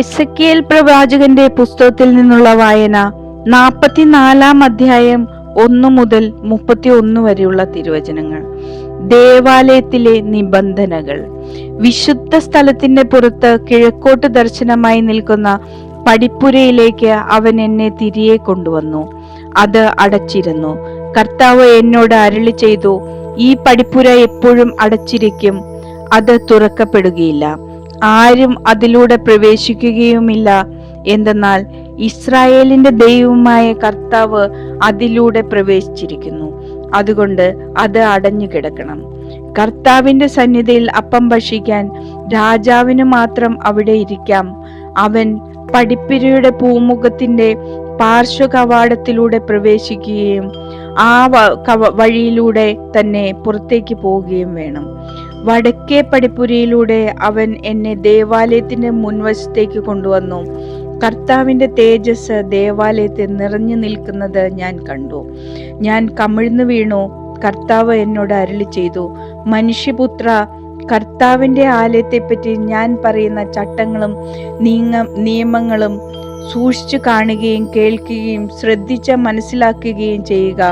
Ezekiel പ്രവാചകന്റെ പുസ്തകത്തിൽ നിന്നുള്ള വായന 44 അധ്യായം 1 മുതൽ 31 വരെയുള്ള തിരുവചനങ്ങൾ. ദേവാലയത്തിലെ നിബന്ധനകൾ. വിശുദ്ധ സ്ഥലത്തിന്റെ പുറത്ത് കിഴക്കോട്ട് ദർശനമായി നിൽക്കുന്ന പടിപ്പുരയിലേക്ക് അവൻ എന്നെ തിരികെ കൊണ്ടുവന്നു. അത് അടച്ചിരുന്നു. കർത്താവ് എന്നോട് അരുളി ചെയ്തു, ഈ പടിപ്പുര എപ്പോഴും അടച്ചിരിക്കും, അത് തുറക്കപ്പെടുകയില്ല, ആരും അതിലൂടെ പ്രവേശിക്കുകയുമില്ല. എന്തെന്നാൽ ഇസ്രായേലിന്റെ ദൈവമായ കർത്താവ് അതിലൂടെ പ്രവേശിച്ചിരിക്കുന്നു. അതുകൊണ്ട് അത് അടഞ്ഞു കിടക്കണം. കർത്താവിന്റെ സന്നിധിയിൽ അപ്പം ഭക്ഷിക്കാൻ രാജാവിന് മാത്രം അവിടെ ഇരിക്കാം. അവൻ പടിപ്പുരയുടെ പൂമുഖത്തിന്റെ പാർശ്വ കവാടത്തിലൂടെ പ്രവേശിക്കുകയും ആ വഴിയിലൂടെ തന്നെ പുറത്തേക്ക് പോവുകയും വേണം. വടക്കേ പടിപ്പുരയിലൂടെ അവൻ എന്നെ ദേവാലയത്തിന്റെ മുൻവശത്തേക്ക് കൊണ്ടുവന്നു. കർത്താവിന്റെ തേജസ് ദേവാലയത്തിൽ നിറഞ്ഞു നിൽക്കുന്നത് ഞാൻ കണ്ടു. ഞാൻ കമിഴ്ന്നു വീണു. കർത്താവ് എന്നോട് അരുളി ചെയ്തു, മനുഷ്യപുത്ര, കർത്താവിന്റെ ആലയത്തെപ്പറ്റി ഞാൻ പറയുന്ന ചട്ടങ്ങളും നിയമങ്ങളും സൂക്ഷിച്ചു കാണുകയും കേൾക്കുകയും ശ്രദ്ധിച്ച് മനസ്സിലാക്കുകയും ചെയ്യുക.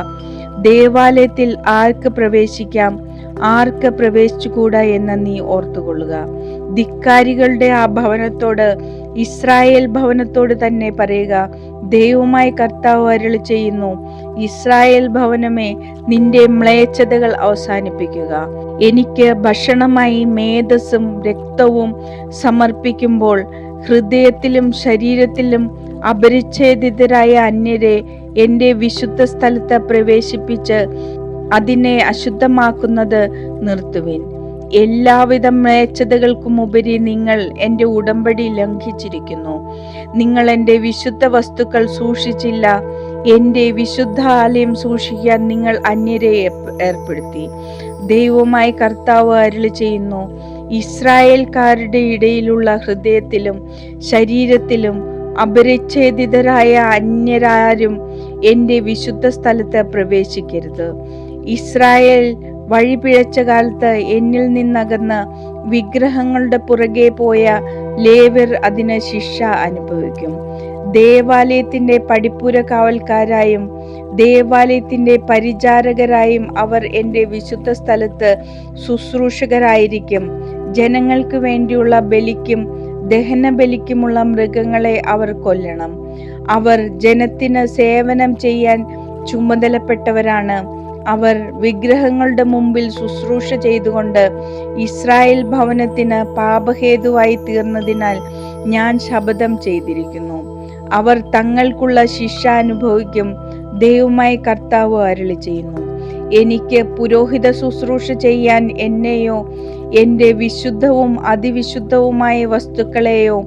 ദേവാലയത്തിൽ ആർക്ക് പ്രവേശിക്കാം, ആർക്ക് പ്രവേശിച്ചുകൂടാ എന്ന് നീ ഓർത്തുകൊള്ളുക. ധിക്കാരികളുടെ ആ ഭവനത്തോട്, ഇസ്രായേൽ ഭവനത്തോട് തന്നെ പറയുക, ദൈവമായ കർത്താവ് അരുളി ചെയ്യുന്നു, ഇസ്രായേൽ ഭവനമേ, നിന്റെ മ്ലേച്ഛതകൾ അവസാനിപ്പിക്കുക. എനിക്ക് ഭക്ഷണമായി മേധസ്സും രക്തവും സമർപ്പിക്കുമ്പോൾ ഹൃദയത്തിലും ശരീരത്തിലും അപരിച്ഛേദിതരായ അന്യരെ എന്റെ വിശുദ്ധ സ്ഥലത്ത് പ്രവേശിപ്പിച്ച് അതിനെ അശുദ്ധമാക്കുന്നത് നിർത്തുവിൻ. എല്ലാവിധ മ്ലേച്ഛതകൾക്കും ഉപരി നിങ്ങൾ എന്റെ ഉടമ്പടി ലംഘിച്ചിരിക്കുന്നു. നിങ്ങൾ എന്റെ വിശുദ്ധ വസ്തുക്കൾ സൂക്ഷിച്ചില്ല. എന്റെ വിശുദ്ധ ആലയം സൂക്ഷിക്കാൻ നിങ്ങൾ അന്യരെ ഏർപ്പെടുത്തി. ദൈവമായ കർത്താവ് അരുളി ചെയ്യുന്നു, ഇസ്രായേൽക്കാരുടെ ഇടയിലുള്ള ഹൃദയത്തിലും ശരീരത്തിലും അപരിച്ഛേദിതരായ അന്യരാരും എന്റെ വിശുദ്ധ സ്ഥലത്ത് പ്രവേശിക്കരുത്. ഇസ്രായേൽ വഴി പിഴച്ച കാലത്ത് എന്നിൽ നിന്നകന്ന് വിഗ്രഹങ്ങളുടെ പുറകെ പോയ ലേവ്യർ അതിന് ശിക്ഷ അനുഭവിക്കും. ദേവാലയത്തിന്റെ പടിപ്പുര കാവൽക്കാരായും ദേവാലയത്തിന്റെ പരിചാരകരായും അവർ എന്റെ വിശുദ്ധ സ്ഥലത്ത് ശുശ്രൂഷകരായിരിക്കും. ജനങ്ങൾക്ക് വേണ്ടിയുള്ള ബലിക്കും ദഹന ബലിക്കുമുള്ള മൃഗങ്ങളെ അവർ കൊല്ലണം. അവർ ജനത്തിന് സേവനം ചെയ്യാൻ ചുമതലപ്പെട്ടവരാണ്. അവർ വിഗ്രഹങ്ങളുടെ മുമ്പിൽ ശുശ്രൂഷ ചെയ്തുകൊണ്ട് ഇസ്രായേൽ ഭവനത്തിന് പാപഹേതുവായി തീർന്നതിനാൽ ഞാൻ ശപഥം ചെയ്തിരിക്കുന്നു. അവർ തങ്ങൾക്കുള്ള ശിക്ഷ അനുഭവിക്കും. ദൈവമായ കർത്താവ് അരുളി ചെയ്യുന്നു, എനിക്ക് പുരോഹിത ശുശ്രൂഷ ചെയ്യാൻ എന്നെയോ എന്റെ വിശുദ്ധവും അതിവിശുദ്ധവുമായ വസ്തുക്കളെയോ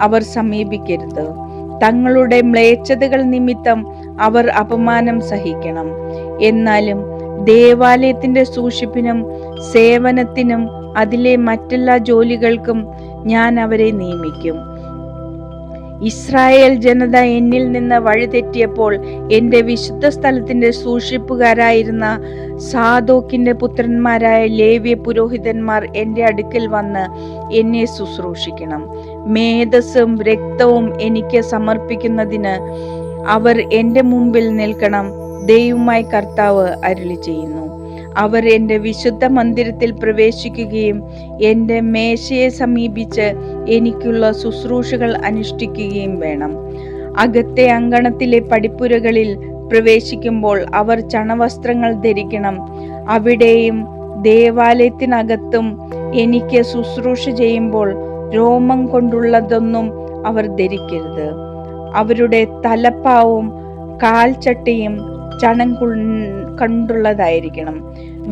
അവർ സമീപിക്കരുത്. തങ്ങളുടെ മ്ലേച്ഛതകൾ നിമിത്തം അവർ അപമാനം സഹിക്കണം. എന്നാലും ദേവാലയത്തിന്റെ സൂക്ഷിപ്പിനും സേവനത്തിനും അതിലെ മറ്റെല്ലാ ജോലികൾക്കും ഞാൻ അവരെ നിയമിക്കും. ഇസ്രായേൽ ജനത എന്നിൽ നിന്ന് വഴിതെറ്റിയപ്പോൾ എന്റെ വിശുദ്ധ സ്ഥലത്തിന്റെ സൂക്ഷിപ്പുകാരായിരുന്ന സാദോക്കിന്റെ പുത്രന്മാരായ ലേവ്യ പുരോഹിതന്മാർ എന്റെ അടുക്കൽ വന്ന് എന്നെ ശുശ്രൂഷിക്കണം. മേധസ്സും രക്തവും എനിക്ക് സമർപ്പിക്കുന്നതിന് അവർ എന്റെ മുമ്പിൽ നിൽക്കണം. ദൈവമായ കർത്താവ് അരുളി ചെയ്യുന്നു, അവർ എന്റെ വിശുദ്ധ മന്ദിരത്തിൽ പ്രവേശിക്കുകയും എന്റെ മേശയെ സമീപിച്ച് എനിക്കുള്ള ശുശ്രൂഷകൾ അനുഷ്ഠിക്കുകയും വേണം. അകത്തെ അങ്കണത്തിലെ പടിപ്പുരകളിൽ പ്രവേശിക്കുമ്പോൾ അവർ ചണവസ്ത്രങ്ങൾ ധരിക്കണം. അവിടെയും ദേവാലയത്തിനകത്തും എനിക്ക് ശുശ്രൂഷ ചെയ്യുമ്പോൾ രോമം കൊണ്ടുള്ളതൊന്നും അവർ ധരിക്കരുത്. അവരുടെ തലപ്പാവും കാൽച്ചട്ടയും ചണം കണ്ടുള്ളതായിരിക്കണം.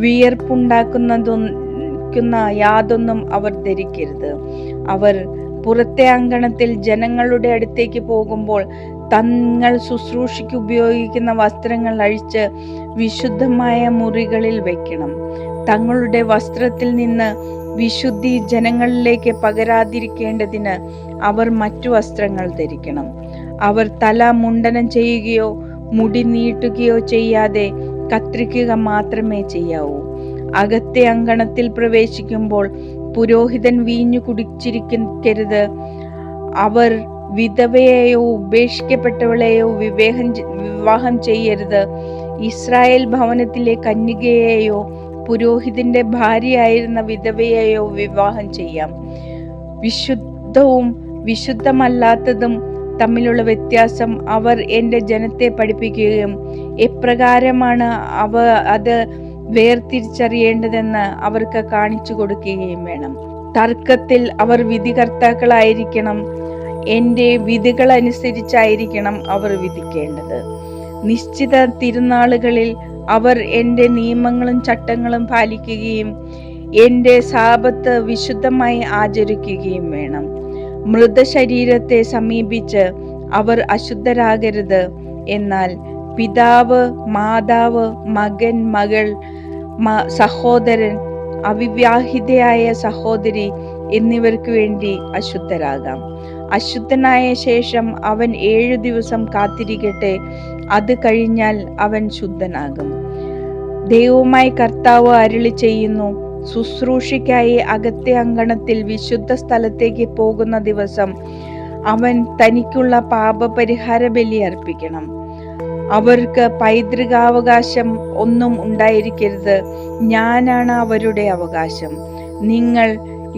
വിയർപ്പുണ്ടാക്കുന്ന യാതൊന്നും അവർ ധരിക്കരുത്. അവർ പുറത്തെ അങ്കണത്തിൽ ജനങ്ങളുടെ അടുത്തേക്ക് പോകുമ്പോൾ തങ്ങൾ ശുശ്രൂഷയ്ക്ക് ഉപയോഗിക്കുന്ന വസ്ത്രങ്ങൾ അഴിച്ച് വിശുദ്ധമായ മുറികളിൽ വെക്കണം. തങ്ങളുടെ വസ്ത്രത്തിൽ നിന്ന് വിശുദ്ധി ജനങ്ങളിലേക്ക് പകരാതിരിക്കേണ്ടതിന് അവർ മറ്റു വസ്ത്രങ്ങൾ ധരിക്കണം. അവർ തല മുണ്ടനം ചെയ്യുകയോ മുടി നീട്ടുകയോ ചെയ്യാതെ കത്രിക്കുക മാത്രമേ ചെയ്യാവൂ. അകത്തെ അങ്കണത്തിൽ പ്രവേശിക്കുമ്പോൾ പുരോഹിതൻ വീഞ്ഞു കുടിച്ചിരിക്കരുത്. അവർ വിധവയെയോ ഉപേക്ഷിക്കപ്പെട്ടവളെയോ വിവാഹം ചെയ്യരുത്. ഇസ്രായേൽ ഭവനത്തിലെ കന്യകയെയോ പുരോഹിതന്റെ ഭാര്യയായിരുന്ന വിധവയെയോ വിവാഹം ചെയ്യാം. വിശുദ്ധവും വിശുദ്ധമല്ലാത്തതും തമ്മിലുള്ള വ്യത്യാസം അവർ എൻ്റെ ജനത്തെ പഠിപ്പിക്കുകയും എപ്രകാരമാണ് അത് വേർതിരിച്ചറിയേണ്ടതെന്ന് അവർക്ക് കാണിച്ചു കൊടുക്കുകയും വേണം. തർക്കത്തിൽ അവർ വിധികർത്താക്കളായിരിക്കണം. എൻ്റെ വിധികളനുസരിച്ചായിരിക്കണം അവർ വിധിക്കേണ്ടത്. നിശ്ചിത തിരുനാളുകളിൽ അവർ എൻ്റെ നിയമങ്ങളും ചട്ടങ്ങളും പാലിക്കുകയും എൻ്റെ സാബത്ത് വിശുദ്ധമായി ആചരിക്കുകയും വേണം. മൃതശരീരത്തെ സമീപിച്ച് അവർ അശുദ്ധരാകരുത്. എന്നാൽ പിതാവ്, മാതാവ്, മകൻ, മകൾ, സഹോദരൻ, അവിവാഹിതയായ സഹോദരി എന്നിവർക്ക് വേണ്ടി അശുദ്ധരാകാം. അശുദ്ധനായ ശേഷം അവൻ 7 ദിവസം കാത്തിരിക്കട്ടെ. അത് കഴിഞ്ഞാൽ അവൻ ശുദ്ധനാകും. ദൈവമായ കർത്താവ് അരുളി ചെയ്യുന്നു, ശുശ്രൂഷയ്ക്കായി അകത്തെ അങ്കണത്തിൽ വിശുദ്ധ സ്ഥലത്തേക്ക് പോകുന്ന ദിവസം അവൻ തനിക്കുള്ള പാപപരിഹാര ബലി അർപ്പിക്കണം. അവർക്ക് പൈതൃകാവകാശം ഒന്നും ഉണ്ടായിരിക്കരുത്. ഞാനാണ് അവരുടെ അവകാശം. നിങ്ങൾ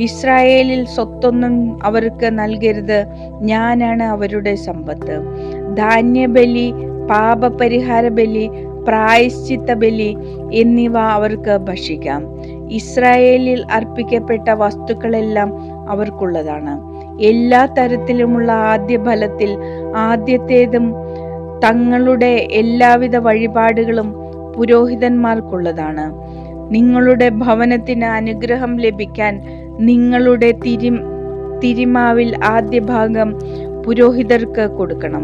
ഇസ്രായേലിൽ സ്വത്തൊന്നും അവർക്ക് നൽകരുത്. ഞാനാണ് അവരുടെ സമ്പത്ത്. ധാന്യബലി, പാപപരിഹാര ബലി, പ്രായശ്ചിത്ത ബലി എന്നിവ അവർക്ക് ഭക്ഷിക്കാം. ഇസ്രായേലിൽ അർപ്പിക്കപ്പെട്ട വസ്തുക്കളെല്ലാം അവർക്കുള്ളതാണ്. എല്ലാ തരത്തിലുമുള്ള ആദ്യ ഫലത്തിൽ ആദ്യത്തേതും തങ്ങളുടെ എല്ലാവിധ വഴിപാടുകളും പുരോഹിതന്മാർക്കുള്ളതാണ്. നിങ്ങളുടെ ഭവനത്തിന് അനുഗ്രഹം ലഭിക്കാൻ നിങ്ങളുടെ തിരിമാവിൽ ആദ്യ ഭാഗം പുരോഹിതർക്ക് കൊടുക്കണം.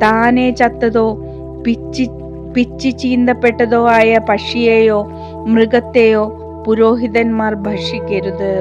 താനെ ചത്തതോ പിച്ചി ചീന്തപ്പെട്ടതോ ആയ പക്ഷിയെയോ മൃഗത്തെയോ പുരോഹിതന്മാർ ഭക്ഷിക്കരുത്.